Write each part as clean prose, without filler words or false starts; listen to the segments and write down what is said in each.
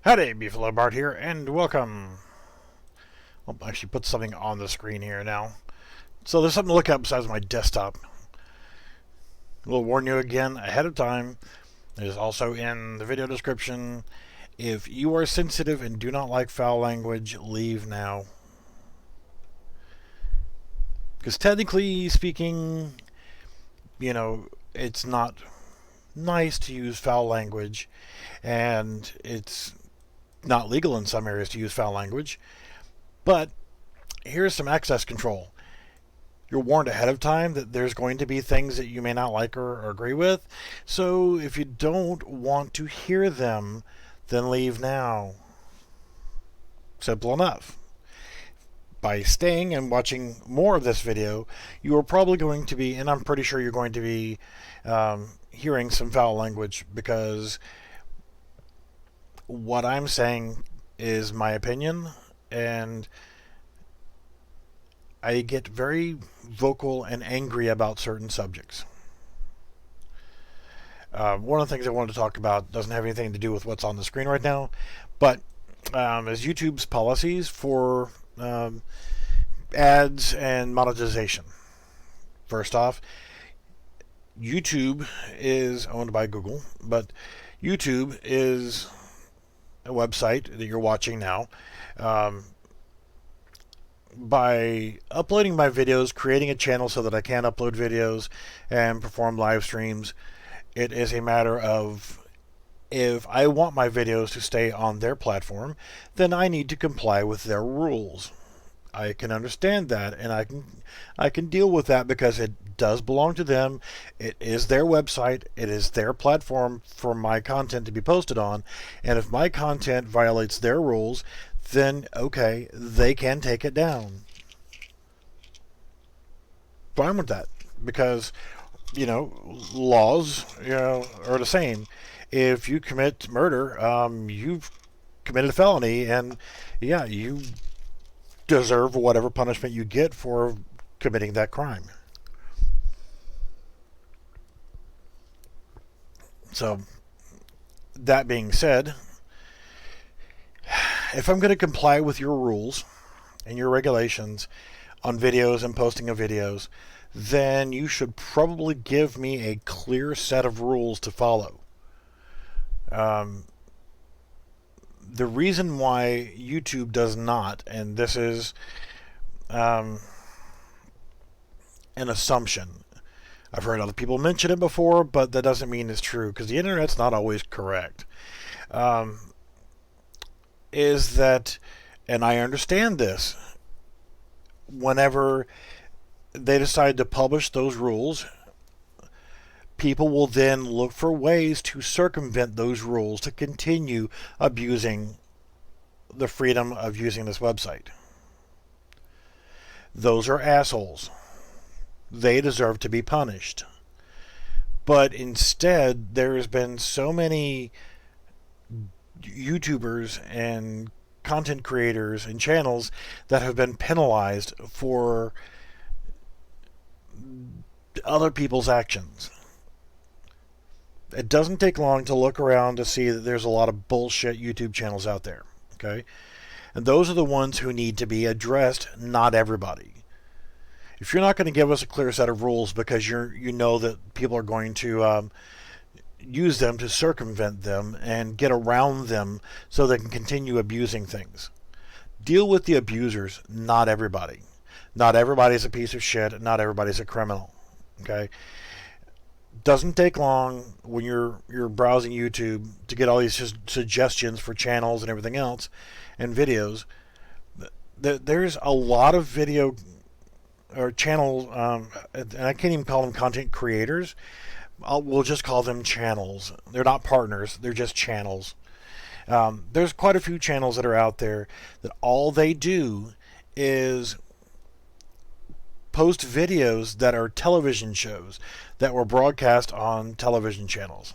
Howdy, Beefalo Bart here, and welcome. I'll actually put something on the screen here now. So there's something to look at besides my desktop. We'll warn you again ahead of time. It is also in the video description. If you are sensitive and do not like foul language, leave now. Because technically speaking, it's not nice to use foul language, and it's not legal in some areas to use foul language. But here's some access control. You're warned ahead of time that there's going to be things that you may not like or agree with. So if you don't want to hear them, then leave now. Simple enough. By staying and watching more of this video, you are probably going to be, and I'm pretty sure you're going to be hearing some foul language, because what I'm saying is my opinion, and I get very vocal and angry about certain subjects. One of the things I wanted to talk about doesn't have anything to do with what's on the screen right now, but is YouTube's policies for ads and monetization. First off, YouTube is owned by Google, but YouTube is a website that you're watching now. By uploading my videos, creating a channel so that I can upload videos and perform live streams, it is a matter of, if I want my videos to stay on their platform, then I need to comply with their rules. I can understand that, and I can deal with that, because it does belong to them. It is their website. It is their platform for my content to be posted on. And if my content violates their rules, then okay, they can take it down. Fine with that, because laws are the same. If you commit murder, you've committed a felony, and yeah, you deserve whatever punishment you get for committing that crime. So, that being said, if I'm going to comply with your rules and your regulations on videos and posting of videos, then you should probably give me a clear set of rules to follow. The reason why YouTube does not, and this is an assumption, I've heard other people mention it before, but that doesn't mean it's true, because the internet's not always correct, is that, and I understand this, whenever they decide to publish those rules, people will then look for ways to circumvent those rules to continue abusing the freedom of using this website. Those are assholes. They deserve to be punished. But instead, there's been so many YouTubers and content creators and channels that have been penalized for other people's actions. It doesn't take long to look around to see that there's a lot of bullshit YouTube channels out there, okay? And those are the ones who need to be addressed, not everybody. If you're not going to give us a clear set of rules because you know that people are going to use them to circumvent them and get around them so they can continue abusing things, deal with the abusers, not everybody. Not everybody's a piece of shit. Not everybody's a criminal, okay? Doesn't take long when you're browsing YouTube to get all these suggestions for channels and everything else and videos. There's a lot of video or channel, and I can't even call them content creators. We'll just call them channels. They're not partners. They're just channels. There's quite a few channels that are out there that all they do is post videos that are television shows that were broadcast on television channels.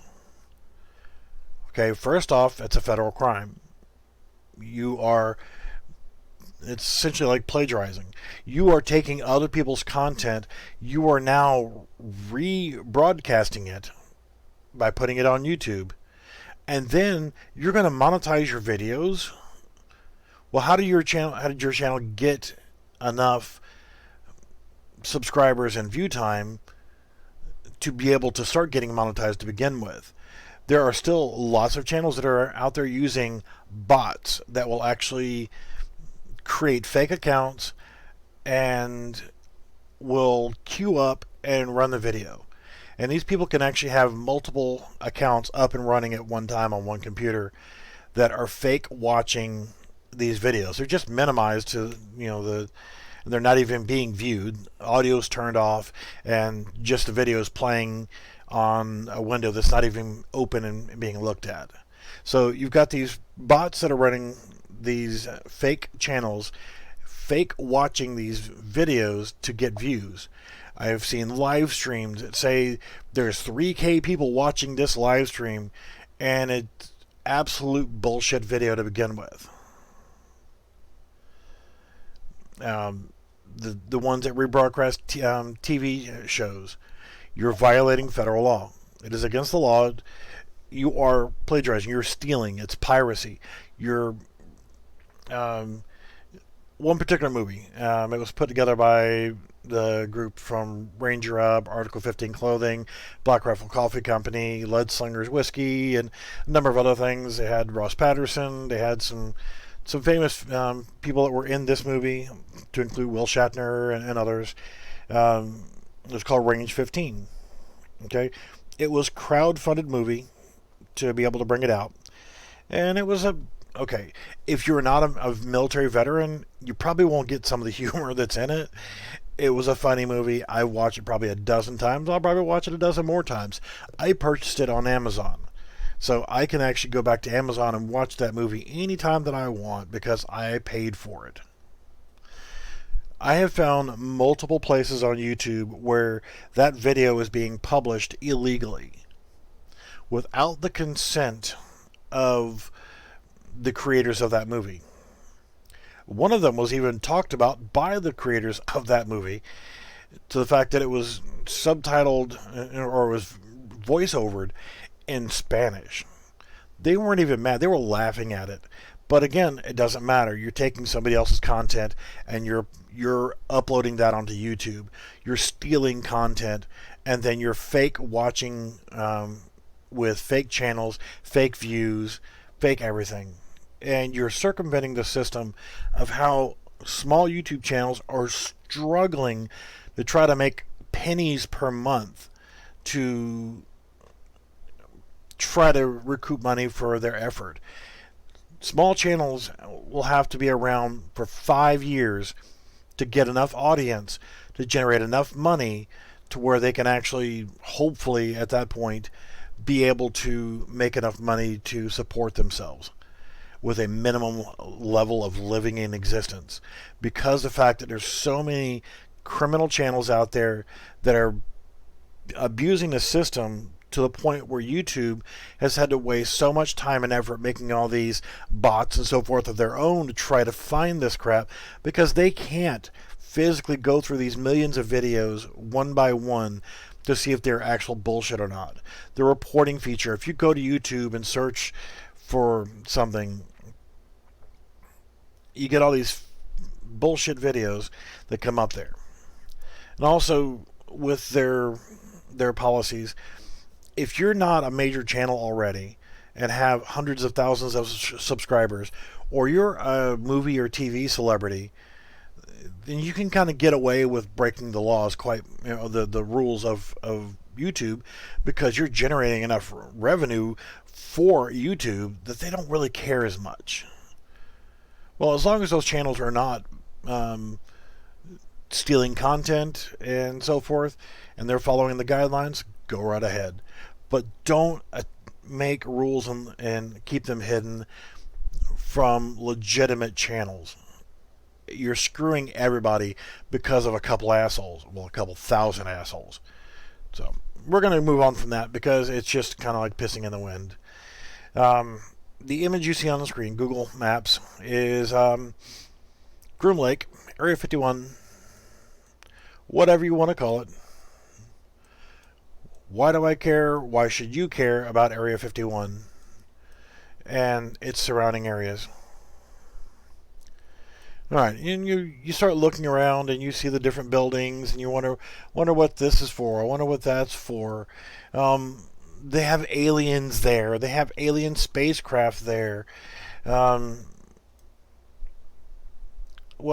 Okay, first off, it's a federal crime. It's essentially like plagiarizing. You are taking other people's content, you are now rebroadcasting it by putting it on YouTube, and then you're going to monetize your videos. Well, how did your channel get enough subscribers and view time to be able to start getting monetized to begin with? There are still lots of channels that are out there using bots that will actually create fake accounts and will queue up and run the video. And these people can actually have multiple accounts up and running at one time on one computer that are fake watching these videos. They're just minimized to, they're not even being viewed. Audio's turned off, and just the video is playing on a window that's not even open and being looked at. So you've got these bots that are running these fake channels, fake watching these videos to get views. I've seen live streams that say there's 3K people watching this live stream, and it's absolute bullshit video to begin with. The ones that rebroadcast TV shows, you're violating federal law. It is against the law. You are plagiarizing. You're stealing. It's piracy. You're one particular movie. It was put together by the group from Ranger Up, Article 15 Clothing, Black Rifle Coffee Company, Lead Slingers Whiskey, and a number of other things. They had Ross Patterson. They had some famous people that were in this movie, to include Will Shatner and others. It was called Range 15. Okay, it was crowd-funded movie to be able to bring it out, and it was okay. If you're not a military veteran, you probably won't get some of the humor that's in it. It was a funny movie. I watched it probably a dozen times. I'll probably watch it a dozen more times. I purchased it on Amazon. So I can actually go back to Amazon and watch that movie anytime that I want because I paid for it. I have found multiple places on YouTube where that video is being published illegally without the consent of the creators of that movie. One of them was even talked about by the creators of that movie, to the fact that it was subtitled or was voiceovered in Spanish. They weren't even mad. They were laughing at it. But again, it doesn't matter. You're taking somebody else's content and you're uploading that onto YouTube. You're stealing content, and then you're fake watching with fake channels, fake views, fake everything. And you're circumventing the system of how small YouTube channels are struggling to try to make pennies per month to try to recoup money for their effort. Small channels will have to be around for 5 years to get enough audience to generate enough money to where they can actually, hopefully at that point, be able to make enough money to support themselves with a minimum level of living in existence. Because the fact that there's so many criminal channels out there that are abusing the system to the point where YouTube has had to waste so much time and effort making all these bots and so forth of their own to try to find this crap, because they can't physically go through these millions of videos one by one to see if they're actual bullshit or not. The reporting feature, if you go to YouTube and search for something, you get all these bullshit videos that come up there. And also with their policies, if you're not a major channel already and have hundreds of thousands of subscribers, or you're a movie or TV celebrity, then you can kind of get away with breaking the laws, the rules of YouTube, because you're generating enough revenue for YouTube that they don't really care as much. Well, as long as those channels are not stealing content and so forth, and they're following the guidelines, go right ahead. But don't make rules and keep them hidden from legitimate channels. You're screwing everybody because of a couple assholes. Well, a couple thousand assholes. So we're going to move on from that because it's just kind of like pissing in the wind. The image you see on the screen, Google Maps, is Groom Lake, Area 51, whatever you want to call it. Why do I care? Why should you care about Area 51? and its surrounding areas. All right, and you start looking around and you see the different buildings and you wonder what this is for. I wonder what that's for. They have aliens there. They have alien spacecraft there. Well,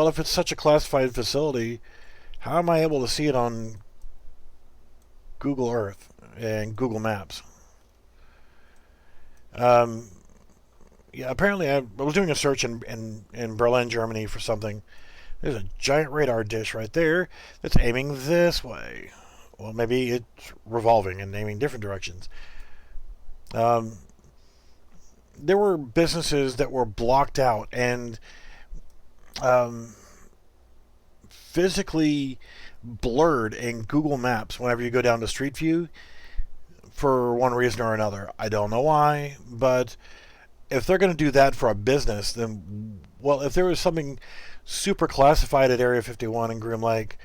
if it's such a classified facility, how am I able to see it on Google Earth and Google Maps? Yeah, apparently I was doing a search in Berlin, Germany for something. There's a giant radar dish right there that's aiming this way. Well, maybe it's revolving and aiming different directions. There were businesses that were blocked out and physically blurred in Google Maps whenever you go down to Street View for one reason or another. I don't know why, but if they're going to do that for a business, then, well, if there was something super classified at Area 51 in Groom Lake,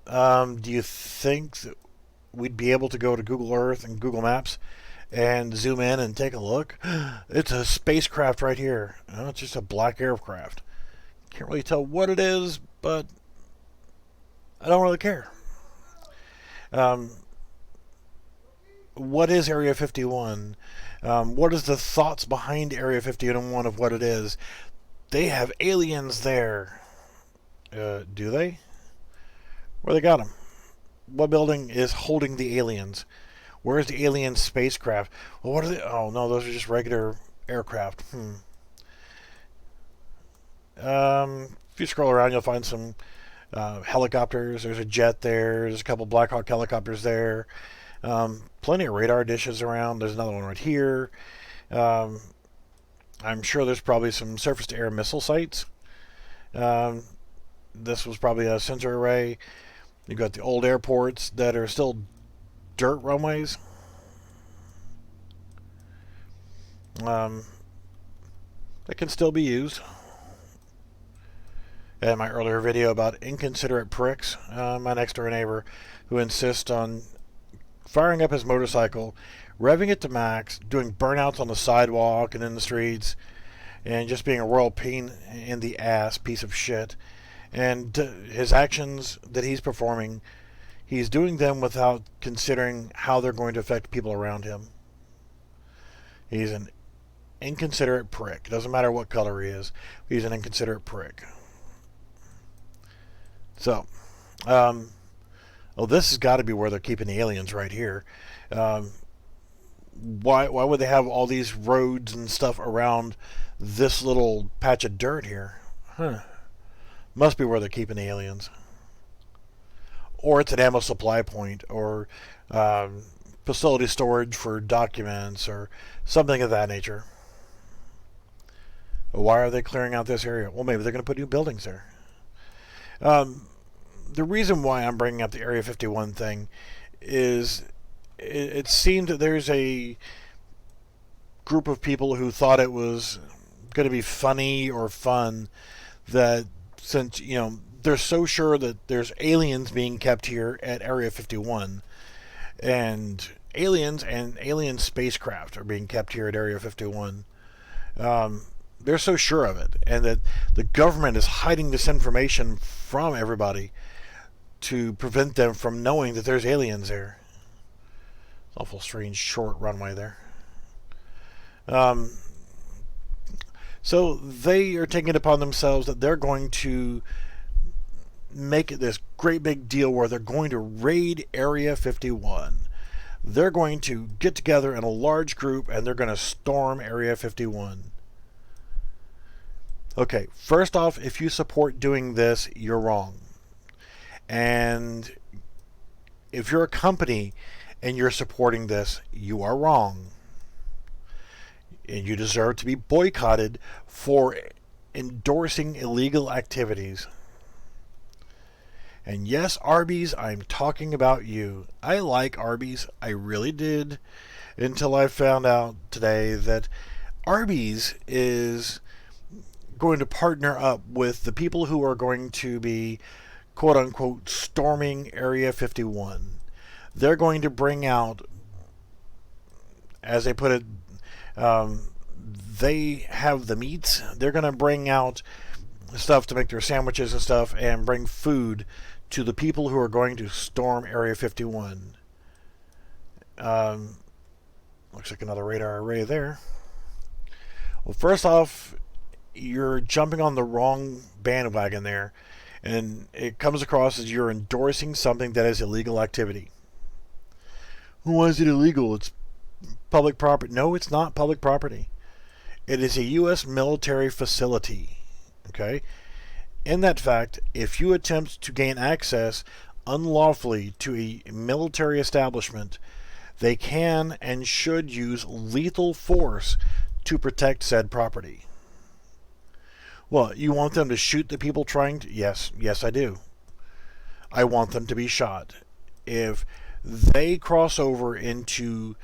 do you think that we'd be able to go to Google Earth and Google Maps and zoom in and take a look? It's a spacecraft right here. No, it's just a black aircraft. Can't really tell what it is, but I don't really care. What is Area 51? What is the thoughts behind Area 51 of what it is? They have aliens there. Do they? Where they got them? What building is holding the aliens? Where's the alien spacecraft? Well, what are they? Oh, no, those are just regular aircraft. If you scroll around, you'll find some helicopters. There's a jet there. There's a couple Black Hawk helicopters there. Plenty of radar dishes around. There's another one right here. I'm sure there's probably some surface-to-air missile sites. This was probably a sensor array. You've got the old airports that are still dirt runways. That can still be used. In my earlier video about inconsiderate pricks, my next door neighbor who insists on firing up his motorcycle, revving it to max, doing burnouts on the sidewalk and in the streets, and just being a royal pain in the ass piece of shit. And his actions that he's performing, he's doing them without considering how they're going to affect people around him. He's an inconsiderate prick. Doesn't matter what color he is. He's an inconsiderate prick. So, this has got to be where they're keeping the aliens right here. Why would they have all these roads and stuff around this little patch of dirt here? Must be where they're keeping the aliens. Or it's an ammo supply point, or facility storage for documents, or something of that nature. Why are they clearing out this area? Well, maybe they're going to put new buildings there. The reason why I'm bringing up the Area 51 thing is it seemed that there's a group of people who thought it was going to be funny or fun that since, they're so sure that there's aliens being kept here at Area 51 and alien spacecraft are being kept here at Area 51. They're so sure of it, and that the government is hiding this information from everybody to prevent them from knowing that there's aliens there. Awful strange short runway there. So they are taking it upon themselves that they're going to make it this great big deal where they're going to raid Area 51. They're going to get together in a large group and they're going to storm Area 51. Okay, first off, if you support doing this, you're wrong. And if you're a company and you're supporting this, you are wrong. And you deserve to be boycotted for endorsing illegal activities. And yes, Arby's, I'm talking about you. I like Arby's. I really did. Until I found out today that Arby's is going to partner up with the people who are going to be, quote unquote, storming Area 51. They're going to bring out, as they put it, they have the meats. They're going to bring out stuff to make their sandwiches and stuff and bring food to the people who are going to storm Area 51. Looks like another radar array there. Well, first off, you're jumping on the wrong bandwagon there, and it comes across as you're endorsing something that is illegal activity. Why is it illegal? It's public property. No, it's not public property. It is a U.S. military facility. Okay? In that fact, if you attempt to gain access unlawfully to a military establishment, they can and should use lethal force to protect said property. Well, you want them to shoot the people trying to... Yes, I do. I want them to be shot. If they cross over into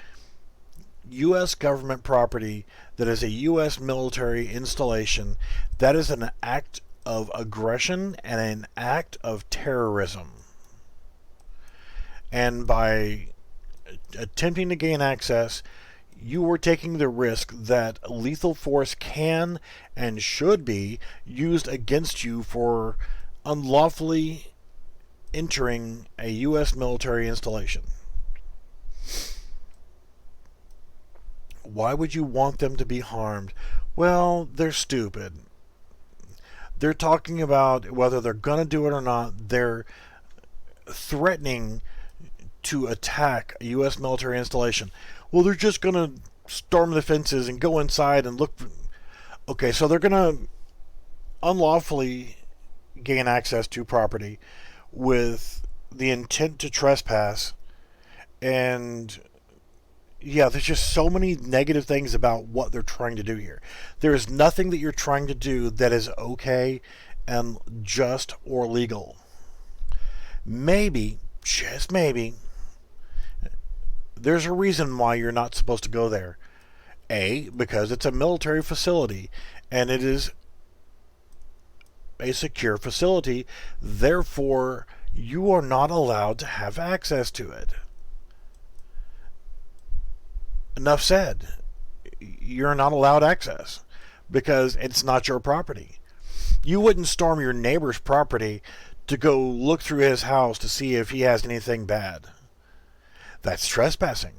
U.S. government property that is a U.S. military installation, that is an act of aggression and an act of terrorism. And by attempting to gain access, you are taking the risk that lethal force can and should be used against you for unlawfully entering a U.S. military installation. Why would you want them to be harmed? Well, they're stupid. They're talking about whether they're going to do it or not. They're threatening to attack a U.S. military installation. Well, they're just going to storm the fences and go inside and look. Okay, so they're going to unlawfully gain access to property with the intent to trespass. And yeah, there's just so many negative things about what they're trying to do here. There is nothing that you're trying to do that is okay and just or legal. Maybe, just maybe, there's a reason why you're not supposed to go there. A, because it's a military facility and it is a secure facility. Therefore, you are not allowed to have access to it. Enough said. You're not allowed access because it's not your property. You wouldn't storm your neighbor's property to go look through his house to see if he has anything bad. That's trespassing.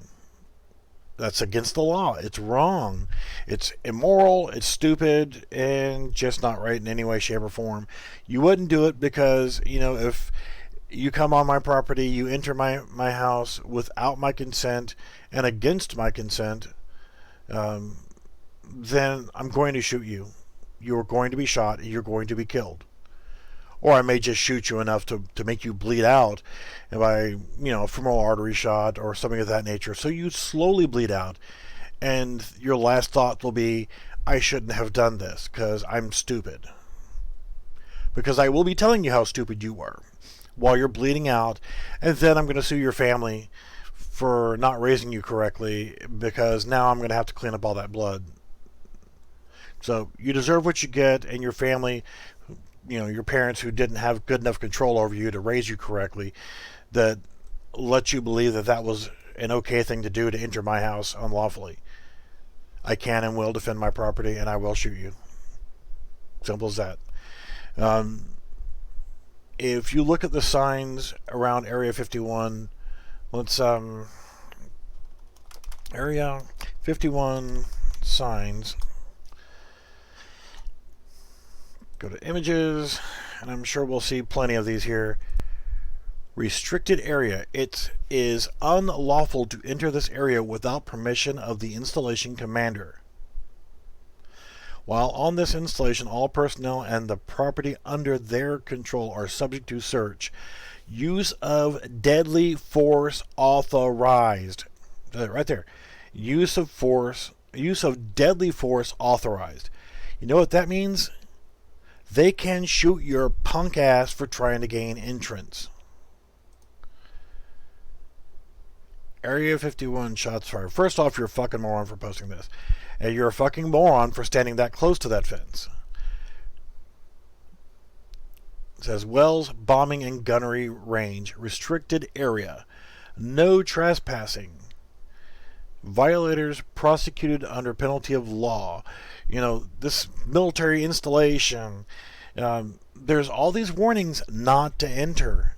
That's against the law. It's wrong. It's immoral. It's stupid and just not right in any way, shape, or form. You wouldn't do it because, if you come on my property, you enter my house without my consent and against my consent, then I'm going to shoot you. You're going to be shot. You're going to be killed. Or I may just shoot you enough to make you bleed out by, a femoral artery shot or something of that nature. So you slowly bleed out. And your last thought will be, I shouldn't have done this because I'm stupid. Because I will be telling you how stupid you were while you're bleeding out. And then I'm going to sue your family for not raising you correctly because now I'm going to have to clean up all that blood. So you deserve what you get, and your family, your parents who didn't have good enough control over you to raise you correctly, that let you believe that was an okay thing to do to enter my house unlawfully. I can and will defend my property, and I will shoot you. Simple as that. If you look at the signs around Area 51, let's Area 51 signs. Go to images, and I'm sure we'll see plenty of these here. Restricted area. It is unlawful to enter this area without permission of the installation commander. While on this installation, all personnel and the property under their control are subject to search. Use of deadly force authorized. Right there. Use of deadly force authorized. You know what that means? They can shoot your punk ass for trying to gain entrance. Area 51 shots fired. First off, you're a fucking moron for posting this. And you're a fucking moron for standing that close to that fence. It says, Wells Bombing and Gunnery Range. Restricted area. No trespassing. Violators prosecuted under penalty of law. This military installation. There's all these warnings not to enter.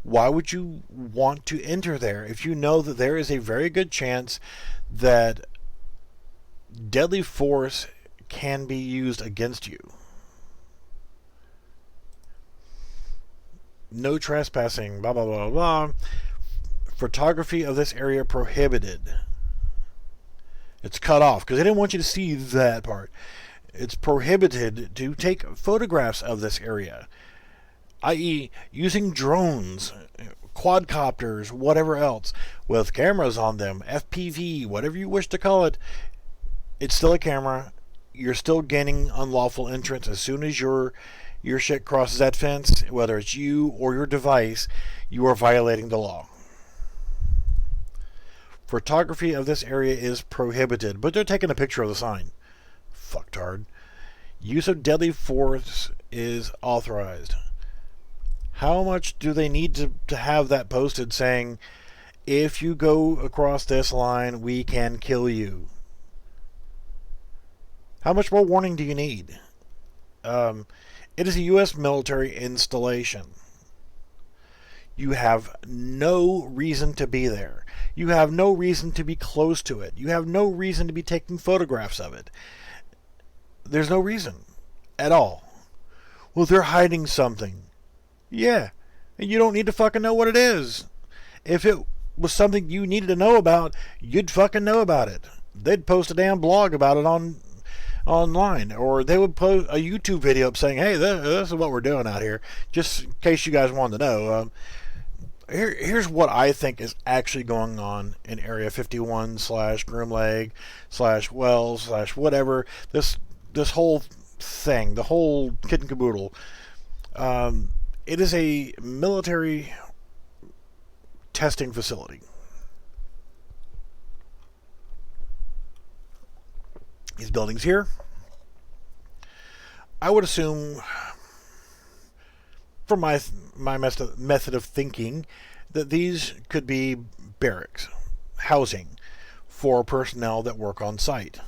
Why would you want to enter there if you know that there is a very good chance that deadly force can be used against you? No trespassing, blah, blah, blah, blah. Photography of this area prohibited. It's cut off because they didn't want you to see that part. It's prohibited to take photographs of this area, i.e. using drones, quadcopters, whatever else, with cameras on them, FPV, whatever you wish to call it. It's still a camera. You're still gaining unlawful entrance as soon as your shit crosses that fence, whether it's you or your device, you are violating the law. Photography of this area is prohibited, but they're taking a picture of the sign. Fucktard. Use of deadly force is authorized. How much do they need to have that posted saying, if you go across this line, we can kill you? How much more warning do you need? It is a U.S. military installation. You have no reason to be there. You have no reason to be close to it. You have no reason to be taking photographs of it. There's no reason at all. Well, they're hiding something. Yeah, and you don't need to fucking know what it is. If it was something you needed to know about, you'd fucking know about it. They'd post a damn blog about it online, or they would post a YouTube video up saying, hey, this is what we're doing out here, just in case you guys wanted to know. Here's what I think is actually going on in Area 51 / Groom Lake / Wells / whatever, this whole thing, the whole kit and caboodle. It is a military testing facility. These buildings here, I would assume, from my method of thinking, that these could be barracks, housing for personnel that work on site.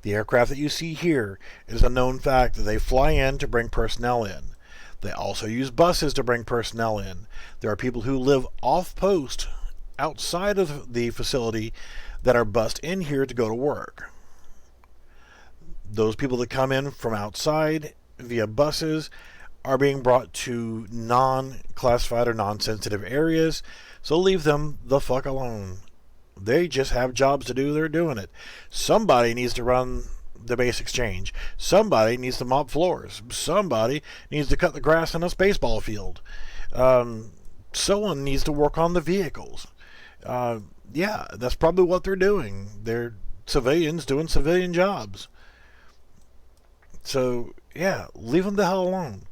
The aircraft that you see here is a known fact that they fly in to bring personnel in. They also use buses to bring personnel in. There are people who live off post outside of the facility that are bussed in here to go to work. Those people that come in from outside via buses are being brought to non-classified or non-sensitive areas, so leave them the fuck alone. They just have jobs to do, they're doing it. Somebody needs to run the base exchange. Somebody needs to mop floors. Somebody needs to cut the grass on a baseball field. Someone needs to work on the vehicles. Yeah, that's probably what they're doing. They're civilians doing civilian jobs. So, yeah, leave them the hell alone.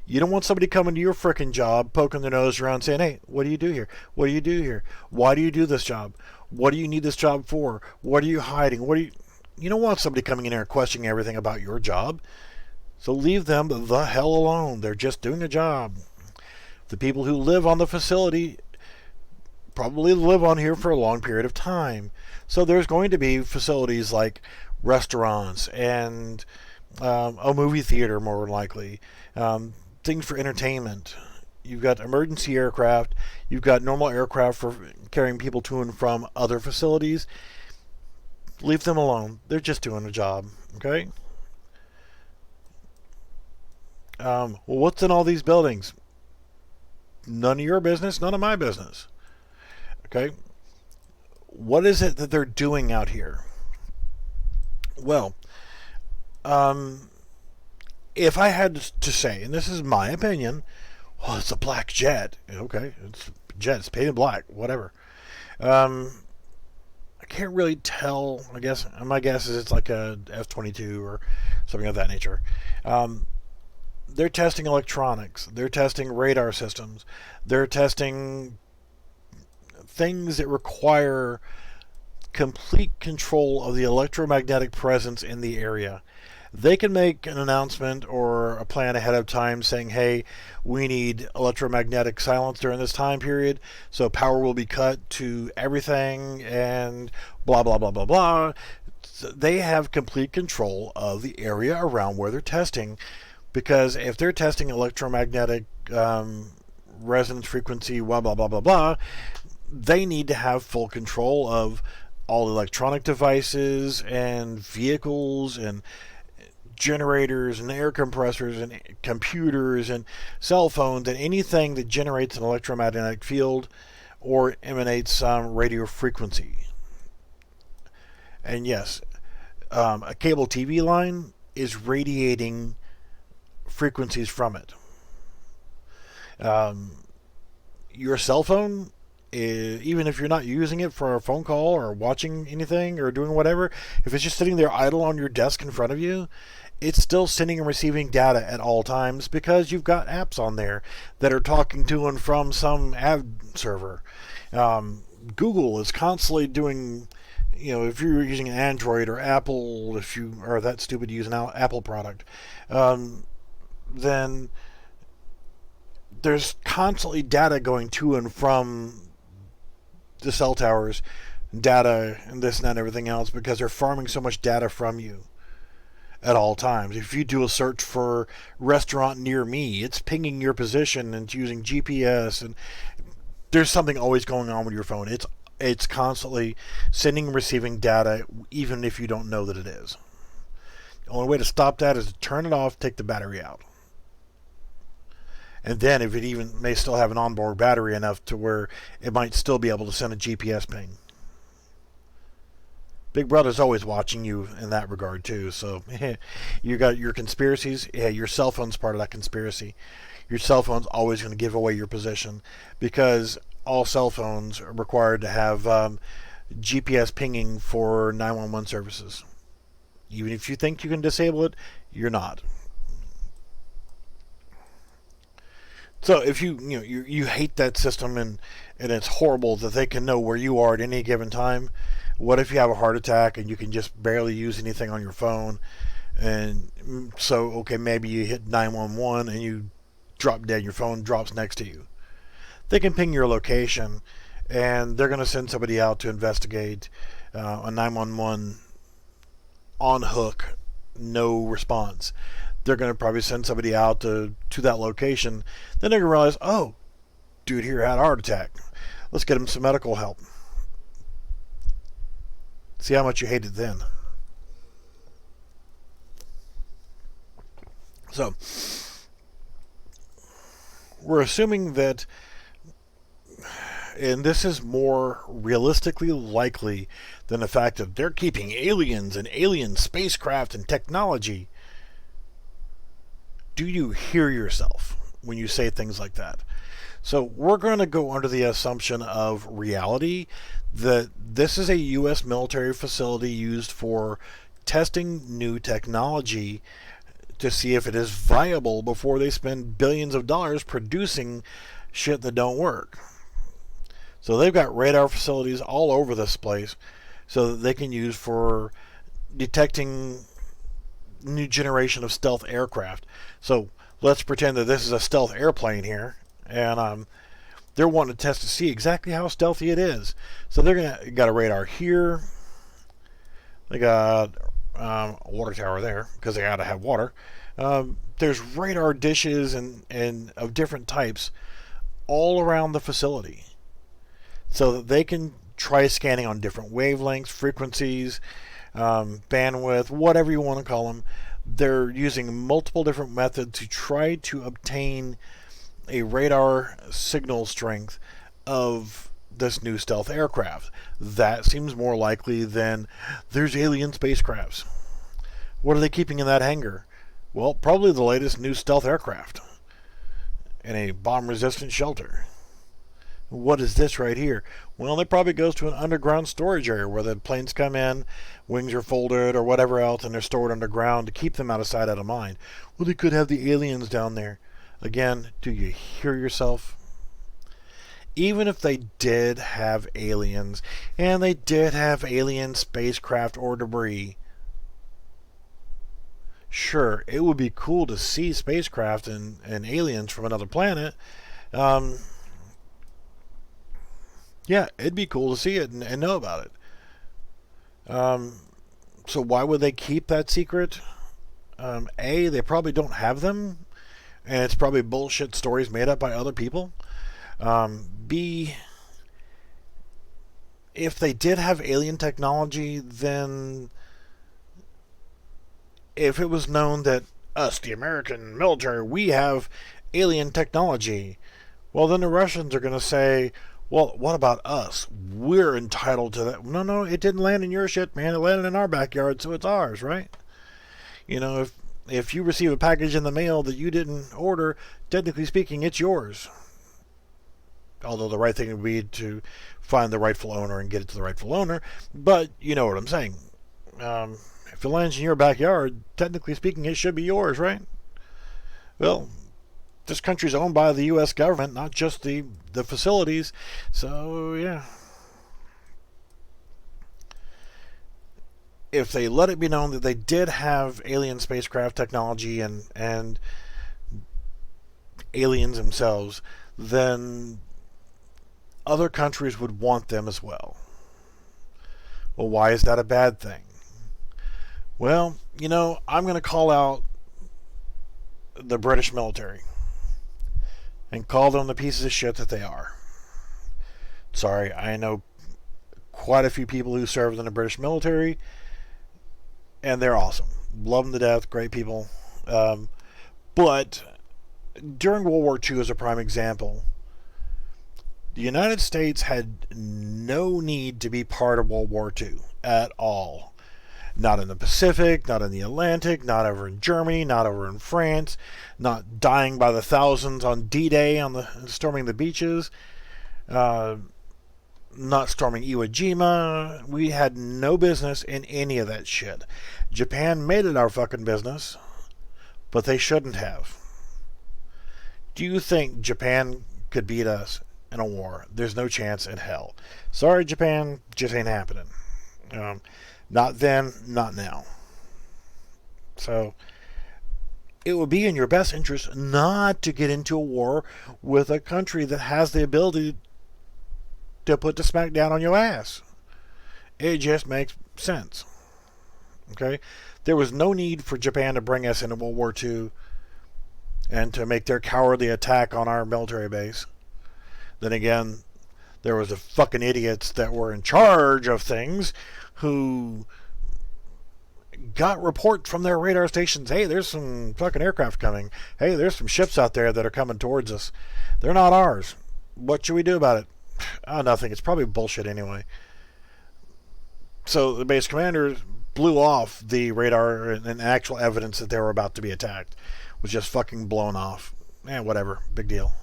You don't want somebody coming to your frickin' job, poking their nose around saying, hey, what do you do here? What do you do here? Why do you do this job? What do you need this job for? What are you hiding? You don't want somebody coming in here questioning everything about your job. So leave them the hell alone. They're just doing a job. The people who live on the facility probably live on here for a long period of time. So there's going to be facilities like restaurants and a movie theater, more than likely. Things for entertainment. You've got emergency aircraft. You've got normal aircraft for carrying people to and from other facilities. Leave them alone. They're just doing a job. Okay? Well, what's in all these buildings? None of your business, none of my business. Okay? What is it that they're doing out here? Well, if I had to say, and this is my opinion, well, it's a black jet. Okay, it's a jet. It's painted black. Whatever. I can't really tell. I guess my guess is it's like a F-22 or something of that nature. They're testing electronics. They're testing radar systems. They're testing things that require complete control of the electromagnetic presence in the area. They can make an announcement or a plan ahead of time saying, hey, we need electromagnetic silence during this time period, so power will be cut to everything and blah, blah, blah, blah, blah. They have complete control of the area around where they're testing, because if they're testing electromagnetic resonance frequency, blah, blah, blah, blah, blah, they need to have full control of all electronic devices and vehicles and generators and air compressors and computers and cell phones and anything that generates an electromagnetic field or emanates some radio frequency. And yes, a cable TV line is radiating frequencies from it. Your cell phone, even if you're not using it for a phone call or watching anything or doing whatever, if it's just sitting there idle on your desk in front of you, it's still sending and receiving data at all times because you've got apps on there that are talking to and from some ad server. Google is constantly doing, if you're using an Android or Apple, if you are that stupid to use an Apple product, then there's constantly data going to and from the cell towers, data and this and that and everything else, because they're farming so much data from you at all times. If you do a search for restaurant near me, it's pinging your position and using GPS, and there's something always going on with your phone. It's constantly sending and receiving data, even if you don't know that it is. The only way to stop that is to turn it off, take the battery out. And then if it even may still have an onboard battery enough to where it might still be able to send a GPS ping. Big Brother's always watching you in that regard too. So you got your conspiracies. Yeah, your cell phone's part of that conspiracy. Your cell phone's always going to give away your position because all cell phones are required to have GPS pinging for 911 services. Even if you think you can disable it, you're not. So if you hate that system and it's horrible that they can know where you are at any given time, what if you have a heart attack and you can just barely use anything on your phone? And so, okay, maybe you hit 911 and you drop dead, your phone drops next to you. They can ping your location and they're going to send somebody out to investigate a 911 on hook, no response. They're going to probably send somebody out to that location. Then they're going to realize, oh, dude here had a heart attack. Let's get him some medical help. See how much you hate it then. So, we're assuming that, and this is more realistically likely than the fact that they're keeping aliens and alien spacecraft and technology. Do you hear yourself when you say things like that? So we're going to go under the assumption of reality that this is a U.S. military facility used for testing new technology to see if it is viable before they spend billions of dollars producing shit that don't work. So they've got radar facilities all over this place so that they can use for detecting new generation of stealth aircraft. So let's pretend that this is a stealth airplane here, and they're wanting to test to see exactly how stealthy it is. So they're got a radar here. They got a water tower there because they got to have water. There's radar dishes and of different types all around the facility, so that they can try scanning on different wavelengths, frequencies, bandwidth, whatever you want to call them. They're using multiple different methods to try to obtain a radar signal strength of this new stealth aircraft. That seems more likely than there's alien spacecrafts. What are they keeping in that hangar? Well, probably the latest new stealth aircraft and a bomb-resistant shelter. What is this right here? Well, it probably goes to an underground storage area where the planes come in, wings are folded or whatever else, and they're stored underground to keep them out of sight, out of mind. Well, they could have the aliens down there. Again, do you hear yourself? Even if they did have aliens, and they did have alien spacecraft or debris, sure, it would be cool to see spacecraft and aliens from another planet. Yeah, it'd be cool to see it and know about it. So why would they keep that secret? A, they probably don't have them, and it's probably bullshit stories made up by other people. B, if they did have alien technology, then if it was known that us, the American military, we have alien technology, well, then the Russians are going to say, well, what about us? We're entitled to that. No, it didn't land in your shit, man. It landed in our backyard, so it's ours, right? If you receive a package in the mail that you didn't order, technically speaking, it's yours. Although the right thing would be to find the rightful owner and get it to the rightful owner. But you know what I'm saying. If it lands in your backyard, technically speaking, it should be yours, right? Well, this country's owned by the U.S. government, not just the facilities. So, yeah. If they let it be known that they did have alien spacecraft technology and aliens themselves, then other countries would want them as well. Well, why is that a bad thing? Well, I'm going to call out the British military and call them the pieces of shit that they are. Sorry, I know quite a few people who served in the British military, and they're awesome. Love them to death, great people. But during World War II, as a prime example, the United States had no need to be part of World War II at all. Not in the Pacific, not in the Atlantic, not over in Germany, not over in France, not dying by the thousands on D-Day storming the beaches, not storming Iwo Jima. We had no business in any of that shit. Japan made it our fucking business, but they shouldn't have. Do you think Japan could beat us in a war? There's no chance in hell. Sorry, Japan, just ain't happening. Not then, not now. So, it would be in your best interest not to get into a war with a country that has the ability to put the smack down on your ass. It just makes sense. Okay? There was no need for Japan to bring us into World War II and to make their cowardly attack on our military base. Then again, there was the fucking idiots that were in charge of things who got reports from their radar stations. Hey, there's some fucking aircraft coming. Hey, there's some ships out there that are coming towards us. They're not ours. What should we do about it? Oh, nothing. It's probably bullshit anyway. So the base commander blew off the radar, and actual evidence that they were about to be attacked was just fucking blown off. Whatever. Big deal.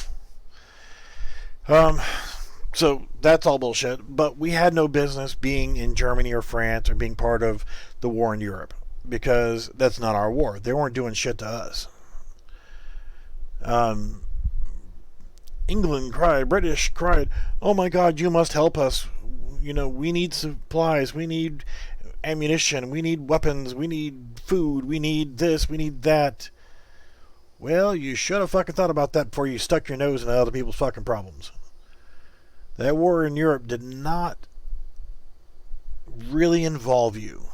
So that's all bullshit. But we had no business being in Germany or France or being part of the war in Europe, because that's not our war. They weren't doing shit to us. England cried, British cried, oh my God, you must help us. We need supplies, we need ammunition, we need weapons, we need food, we need this, we need that. Well, you should have fucking thought about that before you stuck your nose into other people's fucking problems. That war in Europe did not really involve you.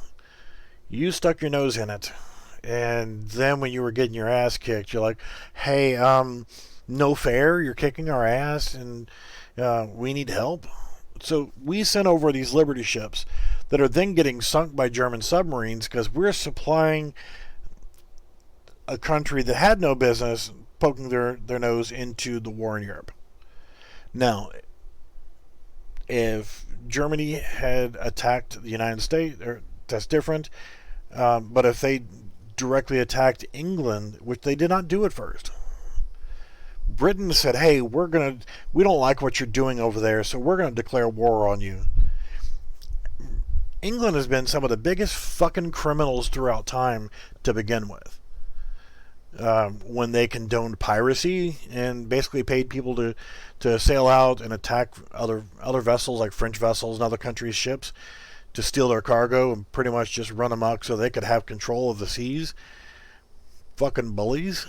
You stuck your nose in it. And then when you were getting your ass kicked, you're like, hey, no fair, you're kicking our ass and we need help. So we sent over these Liberty ships that are then getting sunk by German submarines because we're supplying a country that had no business poking their nose into the war in Europe. Now, if Germany had attacked the United States, that's different. But if they directly attacked England, which they did not do at first, Britain said, hey, we don't like what you're doing over there, so we're going to declare war on you. England has been some of the biggest fucking criminals throughout time to begin with. When they condoned piracy and basically paid people to sail out and attack other vessels, like French vessels and other countries' ships, to steal their cargo and pretty much just run amok so they could have control of the seas. Fucking bullies.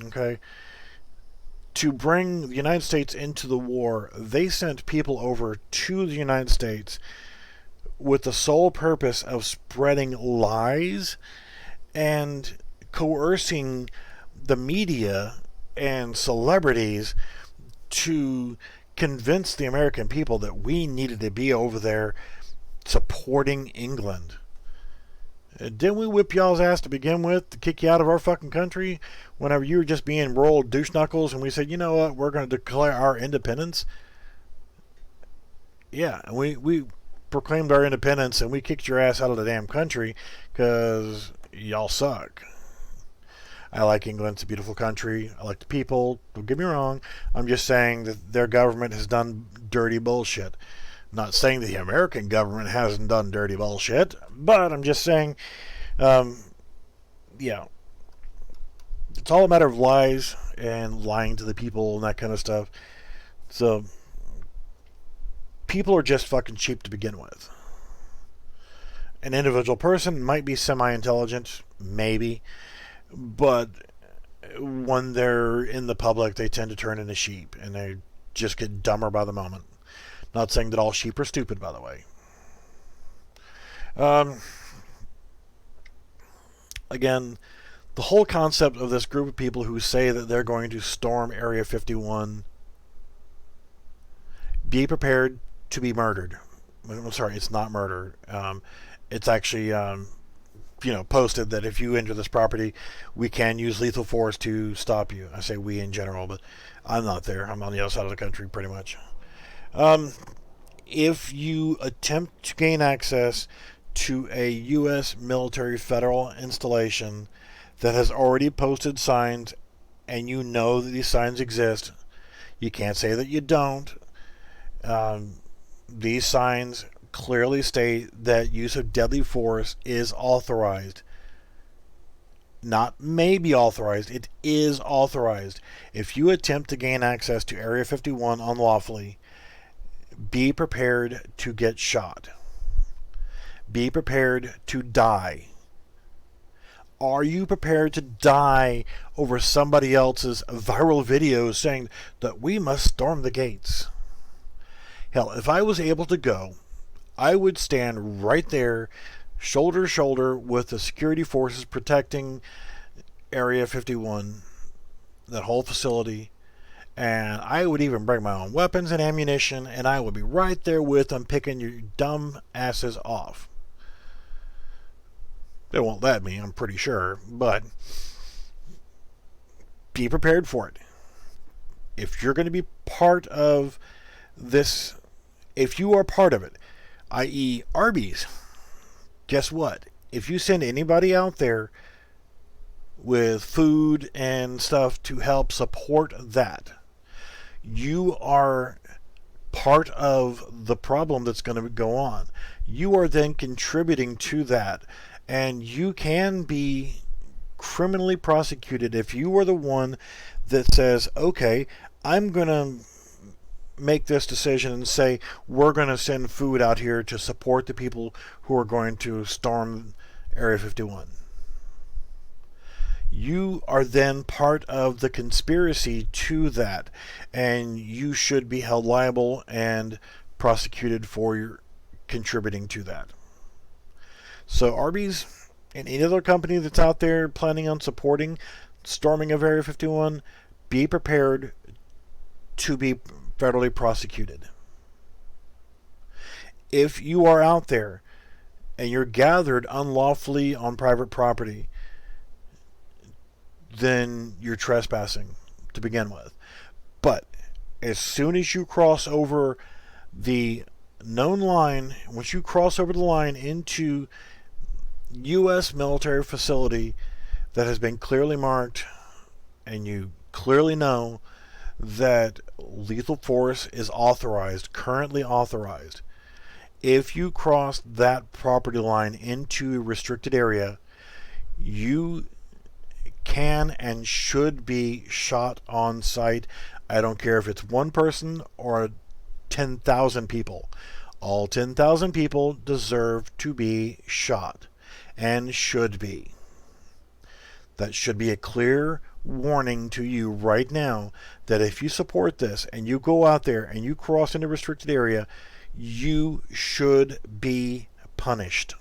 Okay. To bring the United States into the war, they sent people over to the United States with the sole purpose of spreading lies and coercing the media and celebrities to convince the American people that we needed to be over there supporting England. Didn't we whip y'all's ass to begin with to kick you out of our fucking country whenever you were just being royal douche knuckles and we said, you know what, we're going to declare our independence? Yeah, we proclaimed our independence and we kicked your ass out of the damn country because y'all suck. I like England. It's a beautiful country. I like the people. Don't get me wrong. I'm just saying that their government has done dirty bullshit. Not saying the American government hasn't done dirty bullshit, but I'm just saying, yeah, it's all a matter of lies and lying to the people and that kind of stuff. So, people are just fucking cheap to begin with. An individual person might be semi-intelligent, maybe, but when they're in the public, they tend to turn into sheep, and they just get dumber by the moment. Not saying that all sheep are stupid, by the way. Again, the whole concept of this group of people who say that they're going to storm Area 51, be prepared to be murdered. I'm sorry, it's not murder. It's actually, posted that if you enter this property, we can use lethal force to stop you. I say we in general, but I'm not there. I'm on the other side of the country, pretty much. If you attempt to gain access to a U.S. military federal installation that has already posted signs and you know that these signs exist, you can't say that you don't. These signs clearly state that use of deadly force is authorized. Not maybe authorized, it is authorized. If you attempt to gain access to Area 51 unlawfully, be prepared to get shot. Be prepared to die. Are you prepared to die over somebody else's viral videos saying that we must storm the gates? Hell, if I was able to go, I would stand right there, shoulder to shoulder with the security forces protecting Area 51, that whole facility, and I would even bring my own weapons and ammunition, and I would be right there with them picking your dumb asses off. They won't let me, I'm pretty sure, but be prepared for it. If you're going to be part of this, if you are part of it, i.e. Arby's, guess what? If you send anybody out there with food and stuff to help support that, you are part of the problem that's going to go on. You are then contributing to that, and you can be criminally prosecuted if you are the one that says, okay, I'm going to make this decision and say we're going to send food out here to support the people who are going to storm Area 51. You are then part of the conspiracy to that, and you should be held liable and prosecuted for your contributing to that. So Arby's and any other company that's out there planning on supporting storming of Area 51, be prepared to be federally prosecuted. If you are out there and you're gathered unlawfully on private property, then you're trespassing to begin with. But as soon as you cross over the known line, once you cross over the line into U.S. military facility that has been clearly marked, and you clearly know that lethal force is authorized, currently authorized, if you cross that property line into a restricted area, you can and should be shot on sight. I don't care if it's one person or 10,000 people. All 10,000 people deserve to be shot, and should be. That should be a clear warning to you right now that if you support this and you go out there and you cross into a restricted area, you should be punished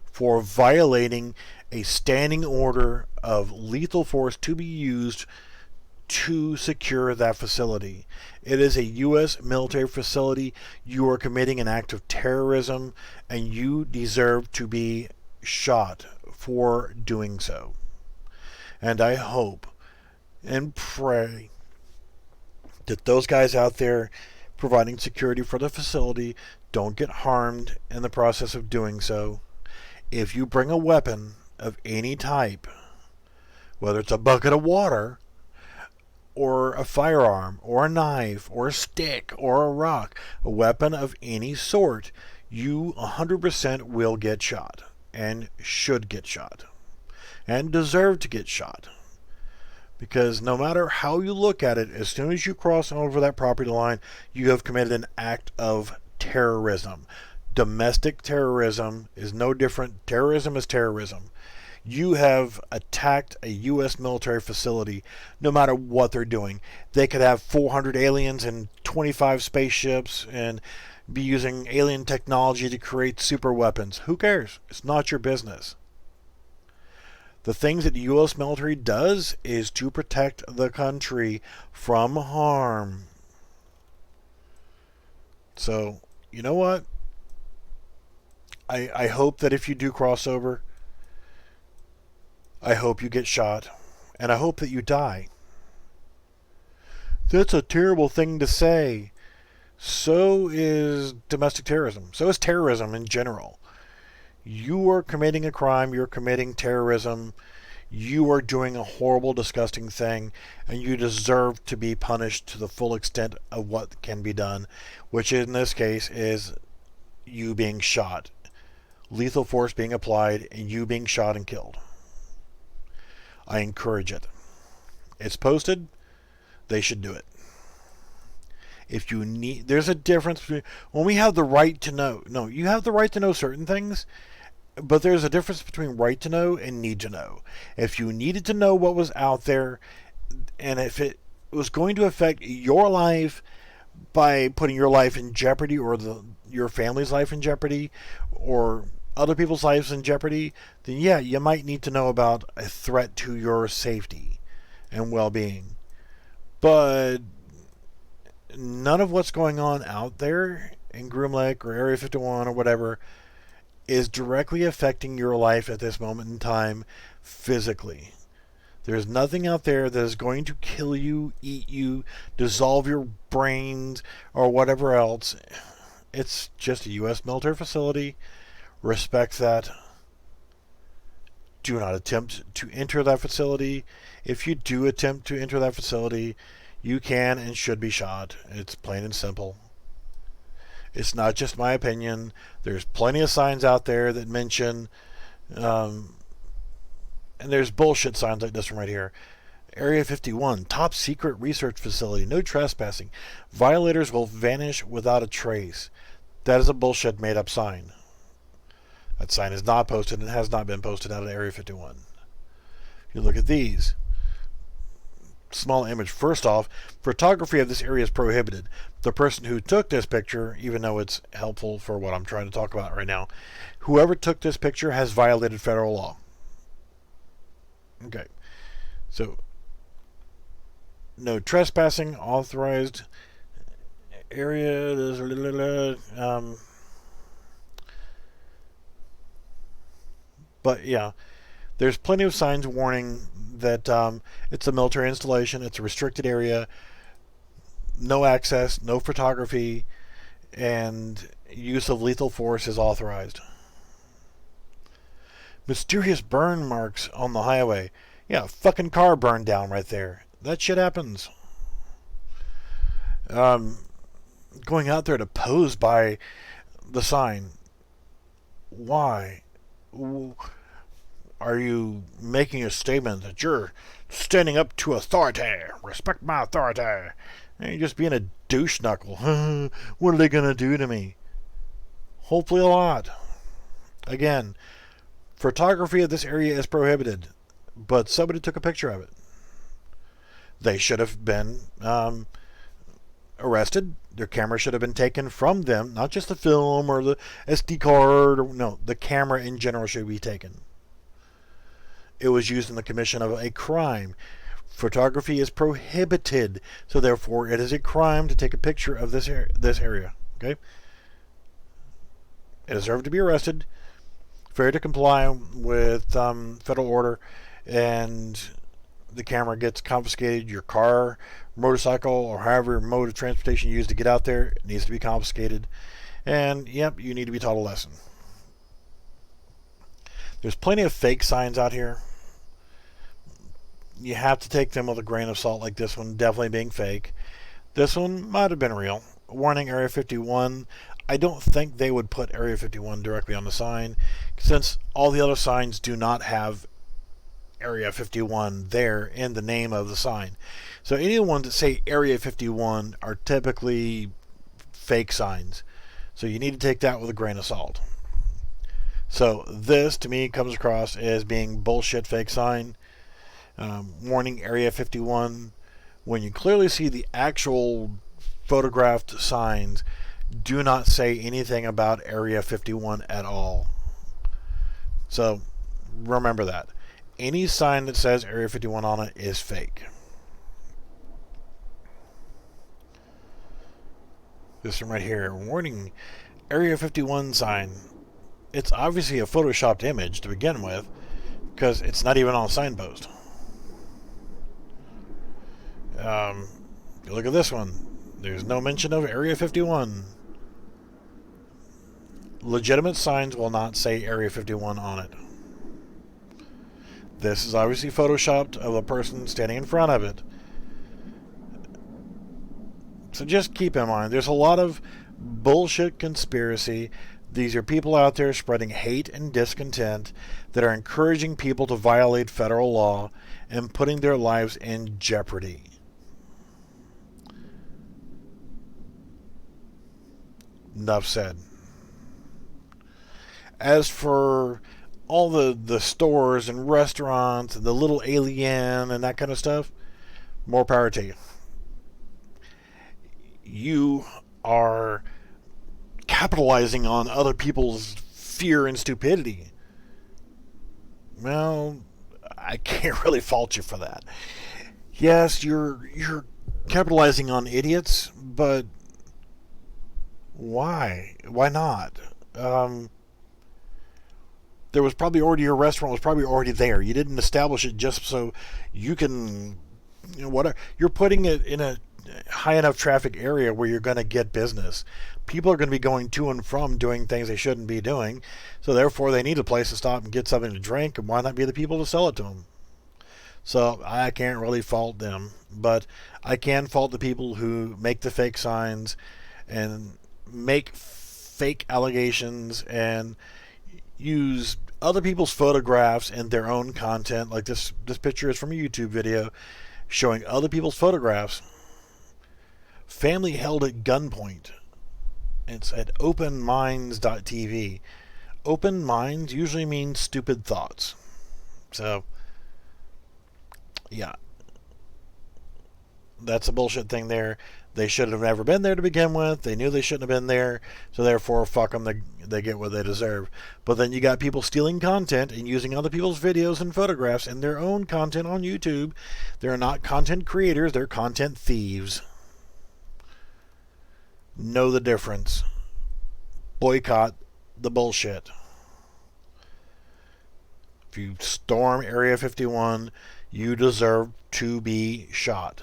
for violating a standing order of lethal force to be used to secure that facility. It is a U.S. military facility. You are committing an act of terrorism, and you deserve to be shot for doing so. And I hope and pray that those guys out there providing security for the facility don't get harmed in the process of doing so. If you bring a weapon of any type, whether it's a bucket of water, or a firearm, or a knife, or a stick, or a rock, a weapon of any sort, you 100% will get shot, and should get shot, and deserve to get shot. Because no matter how you look at it, as soon as you cross over that property line, you have committed an act of terrorism. Domestic terrorism is no different. Terrorism is terrorism. You have attacked a U.S. military facility, no matter what they're doing. They could have 400 aliens and 25 spaceships and be using alien technology to create super weapons. Who cares? It's not your business. The things that the U.S. military does is to protect the country from harm. So, you know what? I hope that if you do cross over, I hope you get shot, and I hope that you die. That's a terrible thing to say. So is domestic terrorism. So is terrorism in general. You are committing a crime. You're committing terrorism. You are doing a horrible, disgusting thing, and you deserve to be punished to the full extent of what can be done, which in this case is you being shot. Lethal force being applied, and you being shot and killed. I encourage it. It's posted. They should do it. If you need, there's a difference between when we have the right to know. No, you have the right to know certain things, but there's a difference between right to know and need to know. If you needed to know what was out there, and if it was going to affect your life by putting your life in jeopardy, or your family's life in jeopardy, or other people's lives in jeopardy, then yeah, you might need to know about a threat to your safety and well-being. But none of what's going on out there in Groom Lake or Area 51 or whatever is directly affecting your life at this moment in time physically. There's nothing out there that is going to kill you, eat you, dissolve your brains, or whatever else. It's just a U.S. military facility. Respect that. Do not attempt to enter that facility. If you do attempt to enter that facility, you can and should be shot. It's plain and simple. It's not just my opinion. There's plenty of signs out there that mention, and there's bullshit signs like this one right here. Area 51, top secret research facility, no trespassing. Violators will vanish without a trace. That is a bullshit made up sign. That sign is not posted and has not been posted out of Area 51. If you look at these, small image. First off, photography of this area is prohibited. The person who took this picture, even though it's helpful for what I'm trying to talk about right now, whoever took this picture has violated federal law. Okay. So, no trespassing authorized area. But yeah, there's plenty of signs warning that it's a military installation, it's a restricted area, no access, no photography, and use of lethal force is authorized. Mysterious burn marks on the highway. Yeah, a fucking car burned down right there. That shit happens. Going out there to pose by the sign. Why? Are you making a statement that you're standing up to authority? Respect my authority. And you're just being a douche knuckle. What are they going to do to me? Hopefully a lot. Again, photography of this area is prohibited, but somebody took a picture of it. They should have been arrested, their camera should have been taken from them, not just the film or the SD card. No, the camera in general should be taken. It was used in the commission of a crime. Photography is prohibited, so therefore it is a crime to take a picture of this area. Okay? It deserved to be arrested, failure to comply with federal order, and the camera gets confiscated. Your car, motorcycle, or however mode of transportation you use to get out there needs to be confiscated. And yep, you need to be taught a lesson. There's plenty of fake signs out here. You have to take them with a grain of salt, like this one definitely being fake. This one might have been real. Warning, Area 51. I don't think they would put Area 51 directly on the sign, since all the other signs do not have Area 51 there in the name of the sign. So any ones that say Area 51 are typically fake signs. So you need to take that with a grain of salt. So this, to me, comes across as being bullshit fake sign. Warning, Area 51. When you clearly see the actual photographed signs, do not say anything about Area 51 at all. So remember that. Any sign that says Area 51 on it is fake. This one right here. Warning, Area 51 sign. It's obviously a photoshopped image to begin with, because it's not even on a signpost. Look at this one. There's no mention of Area 51. Legitimate signs will not say Area 51 on it. This is obviously photoshopped of a person standing in front of it. So just keep in mind, there's a lot of bullshit conspiracy. These are people out there spreading hate and discontent that are encouraging people to violate federal law and putting their lives in jeopardy. Enough said. As for all the stores and restaurants and the little alien and that kind of stuff, more power to you. You are capitalizing on other people's fear and stupidity. Well, I can't really fault you for that. Yes, you're capitalizing on idiots, but why? Why not? There was probably already, your restaurant was probably already there. You didn't establish it just so you can, whatever. You're putting it in a high enough traffic area where you're going to get business. People are going to be going to and from doing things they shouldn't be doing. So therefore they need a place to stop and get something to drink, and why not be the people to sell it to them? So I can't really fault them, but I can fault the people who make the fake signs and make fake allegations and use other people's photographs in their own content. Like this picture is from a YouTube video showing other people's photographs. Family held at gunpoint. It's at openminds.tv. Open minds usually means stupid thoughts. So, yeah. That's a bullshit thing there. They should have never been there to begin with. They knew they shouldn't have been there. So therefore, fuck them. They get what they deserve. But then you got people stealing content and using other people's videos and photographs in their own content on YouTube. They're not content creators. They're content thieves. Know the difference. Boycott the bullshit. If you storm Area 51, you deserve to be shot,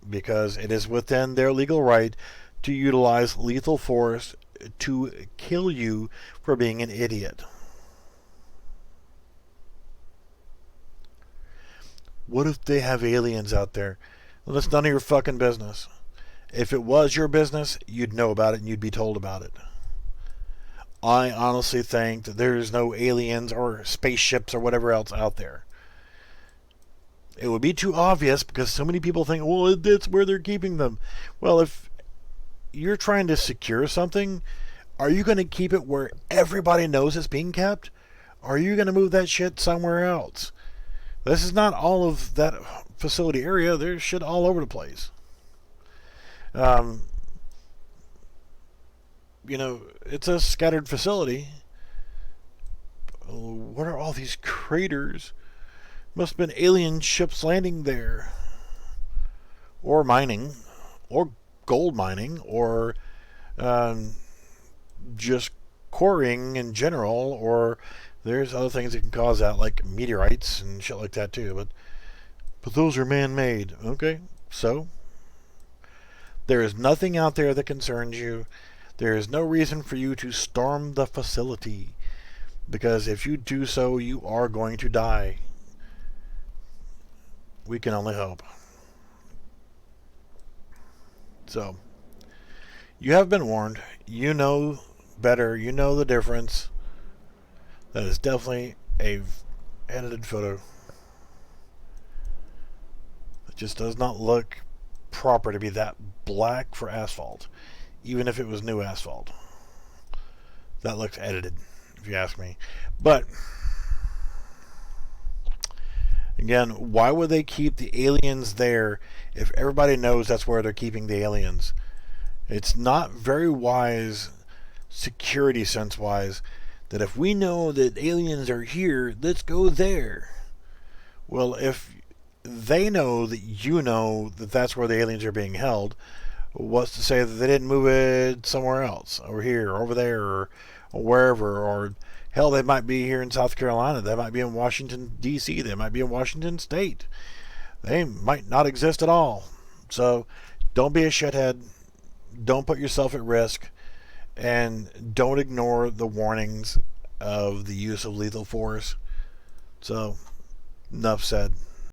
because it is within their legal right to utilize lethal force to kill you for being an idiot. What if they have aliens out there? Well, that's none of your fucking business. If it was your business, you'd know about it and you'd be told about it. I honestly think that there's no aliens or spaceships or whatever else out there. It would be too obvious because so many people think, well, that's where they're keeping them. Well, if you're trying to secure something, are you going to keep it where everybody knows it's being kept? Or are you going to move that shit somewhere else? This is not all of that facility area. There's shit all over the place. it's a scattered facility. What are all these craters? Must have been alien ships landing there. Or mining. Or gold mining. Or um, just quarrying in general. Or there's other things that can cause that, like meteorites and shit like that too. But those are man-made. Okay, so there is nothing out there that concerns you. There is no reason for you to storm the facility. Because if you do so, you are going to die. We can only hope. So, you have been warned. You know better. You know the difference. That is definitely a edited photo. It just does not look proper to be that black for asphalt. Even if it was new asphalt. That looks edited, if you ask me. But again, why would they keep the aliens there if everybody knows that's where they're keeping the aliens? It's not very wise, security sense wise, that if we know that aliens are here, let's go there. Well, if they know that you know that that's where the aliens are being held, what's to say that they didn't move it somewhere else, over here, or over there, or wherever, or hell, they might be here in South Carolina, they might be in Washington, D.C., they might be in Washington State. They might not exist at all. So don't be a shithead. Don't put yourself at risk. And don't ignore the warnings of the use of lethal force. So, enough said.